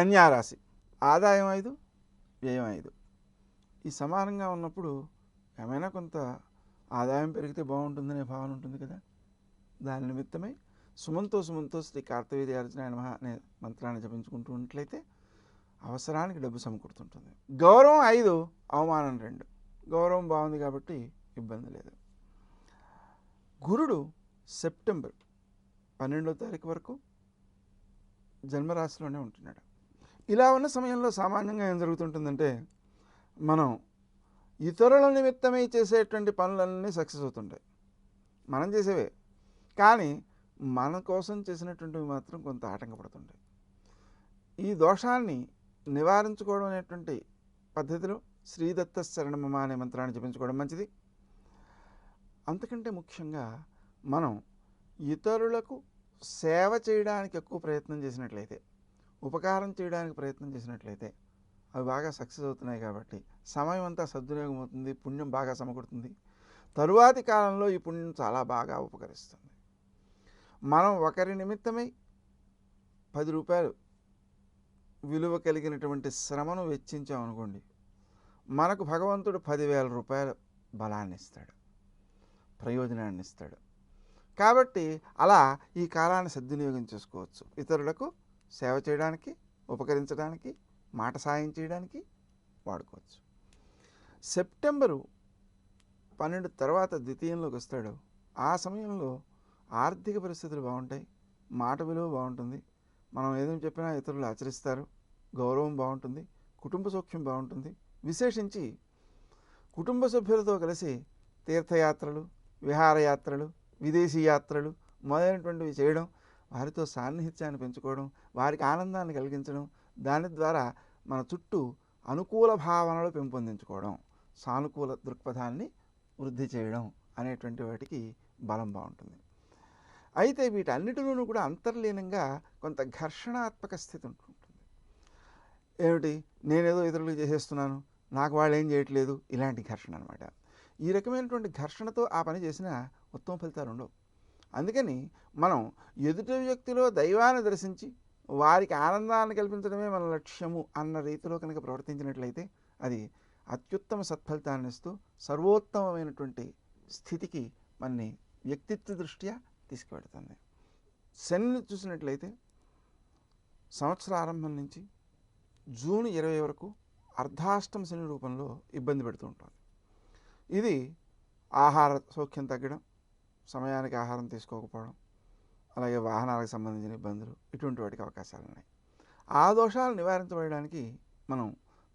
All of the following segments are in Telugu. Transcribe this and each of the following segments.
కన్యా రాశి. ఆదాయం 5, వ్యయం 5. ఈ సమానంగా ఉన్నప్పుడు ఏమైనా కొంత ఆదాయం పెరిగితే బాగుంటుందనే భావన ఉంటుంది కదా. దాని నిమిత్తమై సుమంతో శ్రీ కార్తవీర్యార్జునాయ నమః అనే మంత్రాన్ని జపించుకుంటూ ఉన్నట్లయితే అవసరానికి డబ్బు సమకూరుతుంటుంది. గౌరవం 5, అవమానం 2. గౌరవం బాగుంది కాబట్టి ఇబ్బంది లేదు. గురుడు సెప్టెంబర్ 12వ తారీఖు వరకు జన్మరాశిలోనే ఉంటున్నాడు. ఇలా ఉన్న సమయంలో సామాన్యంగా ఏం జరుగుతుంటుందంటే, మనం ఇతరుల నిమిత్తమై చేసేటువంటి పనులన్నీ సక్సెస్ అవుతుంటాయి. మనం చేసేవే, కానీ మన కోసం చేసినటువంటివి మాత్రం కొంత ఆటంకపడుతుంటాయి. ఈ దోషాన్ని నివారించుకోవడం అనేటువంటి పద్ధతిలో శ్రీదత్త శరణమమ అనే మంత్రాన్ని జపించుకోవడం మంచిది. అంతకంటే ముఖ్యంగా మనం ఇతరులకు సేవ చేయడానికి ఎక్కువ ప్రయత్నం చేసినట్లయితే, ఉపకారం చేయడానికి ప్రయత్నం చేసినట్లయితే అవి బాగా సక్సెస్ అవుతున్నాయి. కాబట్టి సమయం అంతా సద్వినియోగం అవుతుంది, పుణ్యం బాగా సమకూరుతుంది. తరువాతి కాలంలో ఈ పుణ్యం చాలా బాగా ఉపకరిస్తుంది. మనం ఒకరి నిమిత్తమై 10 రూపాయలు విలువ కలిగినటువంటి శ్రమను వెచ్చించామనుకోండి, మనకు భగవంతుడు 10,000 రూపాయల బలాన్ని ఇస్తాడు, ప్రయోజనాన్ని ఇస్తాడు. కాబట్టి అలా ఈ కాలాన్ని సద్వినియోగం చేసుకోవచ్చు. ఇతరులకు సేవ చేయడానికి, ఉపకరించడానికి, మాట సాయం చేయడానికి వాడుకోవచ్చు. సెప్టెంబరు 12 తర్వాత ద్వితీయంలోకి వస్తాడు. ఆ సమయంలో ఆర్థిక పరిస్థితులు బాగుంటాయి, మాట విలువ బాగుంటుంది, మనం ఏదేమి చెప్పినా ఇతరులు ఆచరిస్తారు, గౌరవం బాగుంటుంది, కుటుంబ సౌఖ్యం బాగుంటుంది. విశేషించి కుటుంబ సభ్యులతో కలిసి తీర్థయాత్రలు, విహారయాత్రలు, విదేశీ యాత్రలు మొదలైనటువంటివి చేయడం, వారితో సాన్నిహిత్యాన్ని పెంచుకోవడం, వారికి ఆనందాన్ని కలిగించడం, దాని ద్వారా మన చుట్టూ అనుకూల భావనలు పెంపొందించుకోవడం, సానుకూల దృక్పథాన్ని వృద్ధి చేయడం అనేటువంటి వాటికి బలం బాగుంటుంది. అయితే వీటన్నిటిలోనూ కూడా అంతర్లీనంగా కొంత ఘర్షణాత్మక స్థితి ఉంటుంది. ఏమిటి, నేనేదో ఇతరులకు చేసేస్తున్నాను, నాకు వాళ్ళు ఏం చేయట్లేదు, ఇలాంటి ఘర్షణ అనమాట. ఈ రకమైనటువంటి ఘర్షణతో ఆ పని చేసినా ఉత్తమ ఫలితాలు ఉండవు. అందుకని మనం ఎదుటి వ్యక్తిలో దైవాన్ని దర్శించి వారికి ఆనందాన్ని కల్పించడమే మన లక్ష్యము అన్న రీతిలో కనుక ప్రవర్తించినట్లయితే అది అత్యుత్తమ సత్ఫలితాన్ని ఇస్తూ సర్వోత్తమమైనటువంటి స్థితికి మనని వ్యక్తిత్వ దృష్ట్యా తీసుకువెడుతుంది. శనిని చూసినట్లయితే సంవత్సర ఆరంభం నుంచి జూన్ 20 వరకు అర్ధాష్టమ శని రూపంలో ఇబ్బంది పెడుతూ ఉంటుంది. ఇది ఆహార సౌఖ్యం తగ్గడం, సమయానికి ఆహారం తీసుకోకపోవడం, అలాగే వాహనాలకు సంబంధించిన ఇబ్బందులు, ఇటువంటి వాటికి అవకాశాలు ఉన్నాయి. ఆ దోషాలు నివారించబడడానికి మనం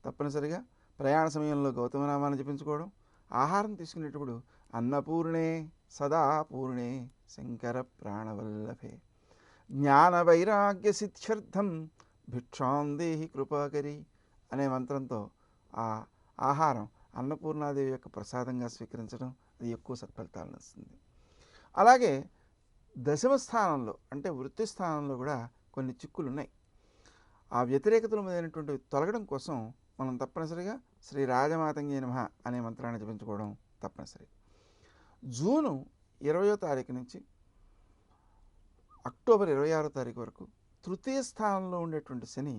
తప్పనిసరిగా ప్రయాణ సమయంలో గౌతమనామాన్ని జపించుకోవడం, ఆహారం తీసుకునేటప్పుడు అన్నపూర్ణే సదా పూర్ణే శంకర ప్రాణవల్లభే జ్ఞాన వైరాగ్య సిద్ధ్యర్థం భిక్షాం దేహి కృపాకరి అనే మంత్రంతో ఆ ఆహారం అన్నపూర్ణాదేవి యొక్క ప్రసాదంగా స్వీకరించడం అది ఎక్కువ సత్ఫలితాలను ఇస్తుంది. అలాగే దశమ స్థానంలో అంటే వృత్తి స్థానంలో కూడా కొన్ని చిక్కులు ఉన్నాయి. ఆ వ్యతిరేకతల మీదైనటువంటి తొలగడం కోసం మనం తప్పనిసరిగా శ్రీ రాజమాతంగే నమః అనే మంత్రాన్ని జపించుకోవడం తప్పనిసరి. జూను 20వ తారీఖు నుంచి అక్టోబర్ 26వ తారీఖు వరకు తృతీయ స్థానంలో ఉండేటువంటి శని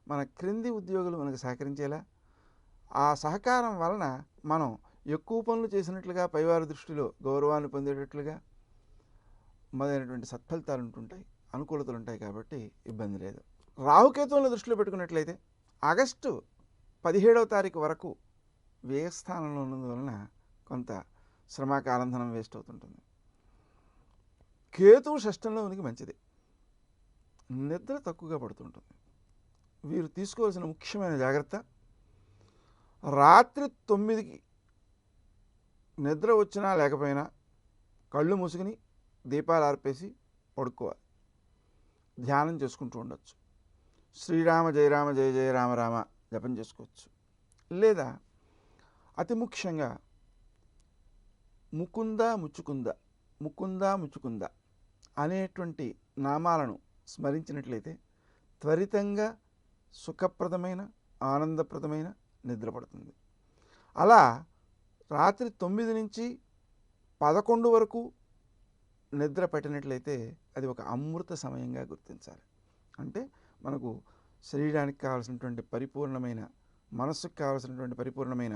మన క్రింది ఉద్యోగులు మనకు సహకరించేలా, ఆ సహకారం వలన మనం ఎక్కువ పనులు చేసినట్లుగా, పైవారి దృష్టిలో గౌరవాన్ని పొందేటట్లుగా మొదలైనటువంటి సత్ఫలితాలు ఉంటుంటాయి, అనుకూలతలు ఉంటాయి. కాబట్టి ఇబ్బంది లేదు. రాహుకేతువులను దృష్టిలో పెట్టుకున్నట్లయితే ఆగస్టు 17వ తారీఖు వరకు వ్యయస్థానంలో ఉన్నందువలన కొంత శ్రమకాలంధనం వేస్ట్ అవుతుంటుంది. కేతువు షష్టంలో ఉనికి మంచిది, నిద్ర తక్కువగా పడుతుంటుంది. వీరు తీసుకోవాల్సిన ముఖ్యమైన జాగ్రత్త, రాత్రి 9కి నిద్ర వచ్చినా లేకపోయినా కళ్ళు మూసుకుని దీపాలు ఆర్పేసి పడుకోవాలి. ధ్యానం చేసుకుంటూ ఉండొచ్చు. శ్రీరామ జయ రామ జయ జయ రామ రామ జపం చేసుకోవచ్చు. లేదా అతి ముఖ్యంగా ముకుంద ముచ్చుకుంద, ముకుంద ముచ్చుకుంద అనేటువంటి నామాలను స్మరించినట్లయితే త్వరితంగా సుఖప్రదమైన, ఆనందప్రదమైన నిద్ర పడుతుంది. అలా రాత్రి 9 నుంచి 11 వరకు నిద్ర పెట్టినట్లయితే అది ఒక అమృత సమయంగా గుర్తించాలి. అంటే మనకు శరీరానికి కావాల్సినటువంటి పరిపూర్ణమైన, మనస్సుకు కావాల్సినటువంటి పరిపూర్ణమైన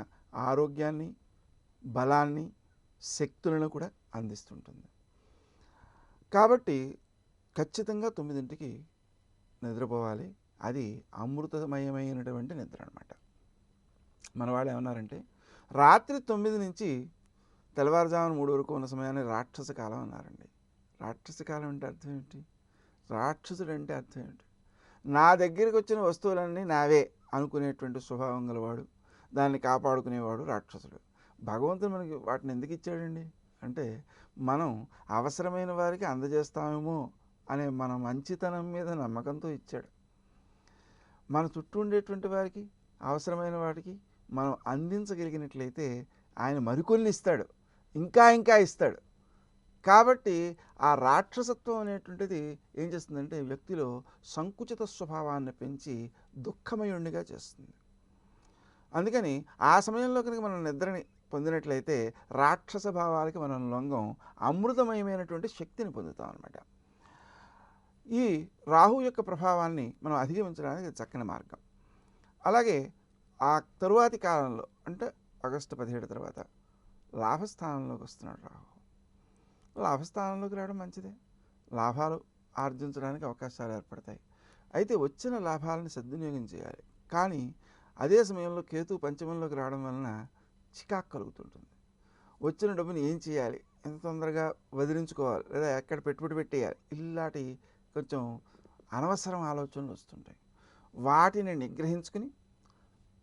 ఆరోగ్యాన్ని, బలాన్ని, శక్తులను కూడా అందిస్తుంటుంది. కాబట్టి ఖచ్చితంగా 9ంటికి నిద్రపోవాలి. అది అమృతమయమైనటువంటి నిద్ర అనమాట. మన వాళ్ళు ఏమన్నారంటే రాత్రి 9 నుంచి తెల్లవారుజామున 3 వరకు ఉన్న సమయాన్ని రాక్షస కాలం అన్నారండి. రాక్షస కాలం అంటే అర్థం ఏంటి? రాక్షసుడు అంటే అర్థం ఏంటి? నా దగ్గరికి వచ్చిన వస్తువులన్నీ నావే అనుకునేటువంటి స్వభావం గలవాడు, దాన్ని కాపాడుకునేవాడు రాక్షసుడు. భగవంతుడు మనకి వాటిని ఎందుకు ఇచ్చాడండి అంటే మనం అవసరమైన వారికి అందజేస్తామేమో అనే మన మంచితనం మీద నమ్మకంతో ఇచ్చాడు. మన చుట్టూ ఉండేటువంటి వారికి అవసరమైన వాటికి మనం అందించగలిగినట్లయితే ఆయన మరికొన్ని ఇస్తాడు, ఇంకా ఇంకా ఇస్తాడు. కాబట్టి ఆ రాక్షసత్వం అనేటువంటిది ఏం చేస్తుందంటే వ్యక్తిలో సంకుచిత స్వభావాన్ని పెంచి దుఃఖమయుణ్ణిగా చేస్తుంది. అందుకని ఆ సమయంలో కనుక మనం నిద్రని పొందినట్లయితే రాక్షస భావాలకి మనం లొంగం, అమృతమయమైనటువంటి శక్తిని పొందుతాం అన్నమాట. ఈ రాహు యొక్క ప్రభావాన్ని మనం అధిగమించడానికి చక్కని మార్గం. అలాగే ఆ తరువాతి కాలంలో అంటే ఆగస్టు 17 తర్వాత లాభస్థానంలోకి వస్తున్నాడు రాహు. లాభస్థానంలోకి రావడం మంచిదే, లాభాలు ఆర్జించడానికి అవకాశాలు ఏర్పడతాయి. అయితే వచ్చిన లాభాలను సద్వినియోగం చేయాలి. కానీ అదే సమయంలో కేతు పంచమంలోకి రావడం వలన చికాకు కలుగుతుంటుంది. వచ్చిన డబ్బుని ఏం చేయాలి, ఎంత తొందరగా వదిలించుకోవాలి, లేదా ఎక్కడ పెట్టుబడి పెట్టేయాలి, ఇలాంటి కొంచెం అనవసరం ఆలోచనలు వస్తుంటాయి. వాటిని నిగ్రహించుకుని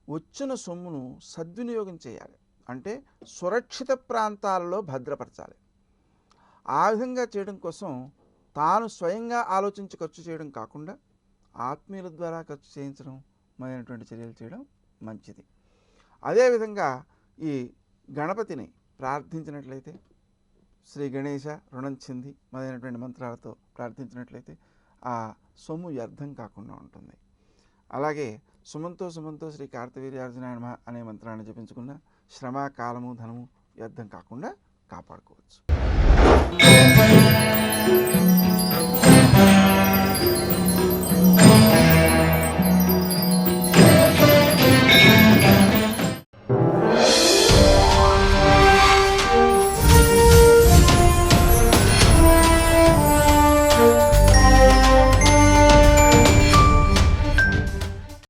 వచ్చిన సొమ్మును సద్వినియోగం చేయాలి. అంటే సురక్షిత ప్రాంతాలలో భద్రపరచాలి. ఆ విధంగా చేయడం కోసం తాను స్వయంగా ఆలోచించి ఖర్చు చేయడం కాకుండా ఆత్మీయుల ద్వారా ఖర్చు చేయించడం మొదలైనటువంటి చర్యలు చేయడం మంచిది. అదేవిధంగా ఈ గణపతిని ప్రార్థించినట్లయితే శ్రీ గణేశ రుణం చెంది మొదలైనటువంటి మంత్రాలతో ప్రార్థించినట్లయితే ఆ సొమ్ము వ్యర్థం కాకుండా ఉంటుంది. అలాగే సుమంతో సుమంతో శ్రీ కార్తవీర్యార్జునాయ నమః అనే మంత్రాన్ని జపించుకున్న శ్రమ, కాలము, ధనము వ్యర్థం కాకుండా కాపాడుకోవచ్చు.